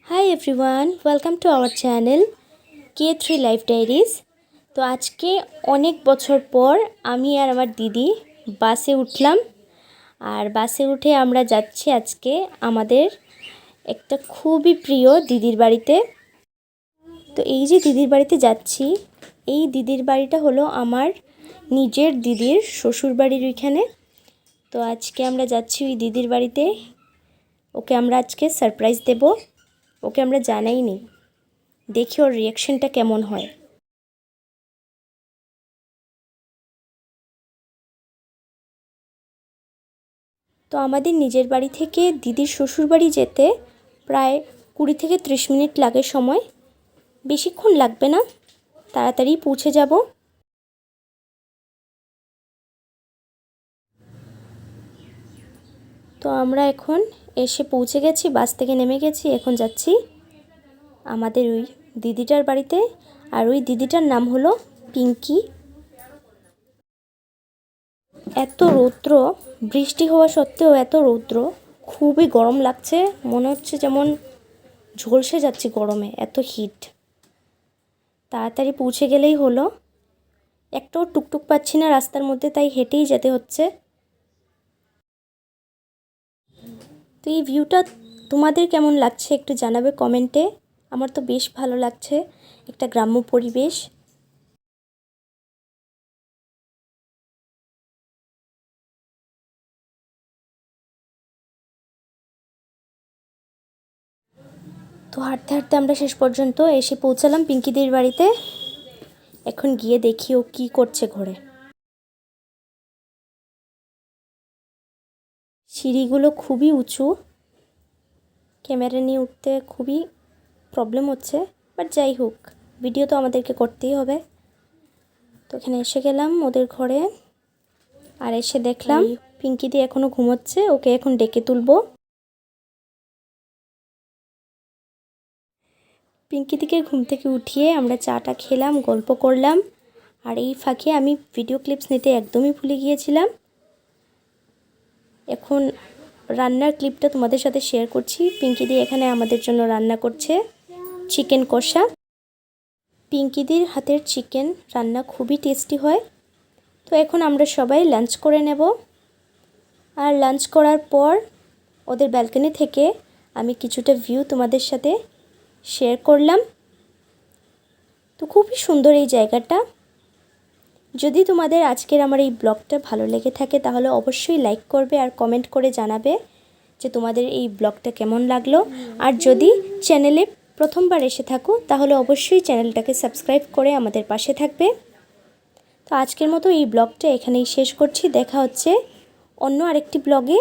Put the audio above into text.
Hi everyone, welcome to our channel K3 life diaries. তো আজকে অনেক বছর পর আমি আর আমার দিদি বাসে উঠলাম। আর বাসে উঠে আমরা যাচ্ছি আজকে আমাদের একটা খুবই প্রিয় দিদির বাড়িতে। তো এই যে দিদির বাড়িতে যাচ্ছি, এই দিদির বাড়িটা হলো আমার নিজের দিদির শ্বশুর বাড়ির ওইখানে। তো আজকে আমরা যাচ্ছি ওই দিদির বাড়িতে। ওকে আমরা আজকে সারপ্রাইজ দেব। ওকে আমরা জানাইনি, দেখি ওর রিয়াকশনটা কেমন হয়। তো আমাদের নিজের বাড়ি থেকে দিদির শ্বশুর বাড়ি যেতে প্রায় 20 থেকে 30 মিনিট লাগে সময়, বেশিক্ষণ লাগবে না, তাড়াতাড়ি পৌঁছে যাব। তো আমরা এখন এসে পৌঁছে গেছি, বাস থেকে নেমে গেছি, এখন যাচ্ছি আমাদের ওই দিদিটার বাড়িতে। আর ওই দিদিটার নাম হলো পিঙ্কি। এত রৌদ্র, বৃষ্টি হওয়া সত্ত্বেও এত রৌদ্র, খুবই গরম লাগছে, মনে হচ্ছে যেমন ঝলসে যাচ্ছে গরমে, এত হিট। তাড়াতাড়ি পৌঁছে গেলেই হলো। একটাও টুকটুক পাচ্ছি না রাস্তার মধ্যে, তাই হেঁটেই যেতে হচ্ছে। তো এই ভিউটা তোমাদের কেমন লাগছে একটু জানাবে কমেন্টে। আমার তো বেশ ভালো লাগছে, একটা গ্রাম্য পরিবেশ। তো হাঁটতে হাঁটতে আমরা শেষ পর্যন্ত এসে পৌঁছালাম পিঙ্কিদির বাড়িতে। এখন গিয়ে দেখি ও কী করছে ঘরে। সিঁড়িগুলো খুবই উঁচু, ক্যামেরা নিয়ে উঠতে খুবই প্রবলেম হচ্ছে, বাট যাই হোক, ভিডিও তো আমাদেরকে করতেই হবে। তো এখানে এসে গেলাম ওদের ঘরে। আর এসে দেখলাম পিঙ্কিদি এখনও ঘুমোচ্ছে, ওকে এখন ডেকে তুলবো। পিঙ্কিদিকে ঘুম থেকে উঠিয়ে আমরা চাটা খেলাম, গল্প করলাম। আর এই ফাঁকে আমি ভিডিও ক্লিপস নিতে একদমই ভুলে গিয়েছিলাম। এখন রান্নার ক্লিপটা তোমাদের সাথে শেয়ার করছি। পিঙ্কিদি এখানে আমাদের জন্য রান্না করছে চিকেন কষা। পিঙ্কিদির হাতের চিকেন রান্না খুবই টেস্টি হয়। তো এখন আমরা সবাই লাঞ্চ করে নেব। আর লাঞ্চ করার পর ওদের ব্যালকনি থেকে আমি কিছুটা ভিউ তোমাদের সাথে শেয়ার করলাম। তো খুবই সুন্দর এই জায়গাটা। যদি তোমাদের আজকের আমার এই ব্লগটা ভালো লেগে থাকে তাহলে অবশ্যই লাইক করবে আর কমেন্ট করে জানাবে যে তোমাদের এই ব্লগটা কেমন লাগলো। আর যদি চ্যানেলে প্রথমবার এসে থাকো তাহলে অবশ্যই চ্যানেলটাকে সাবস্ক্রাইব করে আমাদের পাশে থাকবে। তো আজকের মতো এই ব্লগটা এখানেই শেষ করছি। দেখা হচ্ছে অন্য আরেকটি ব্লগে।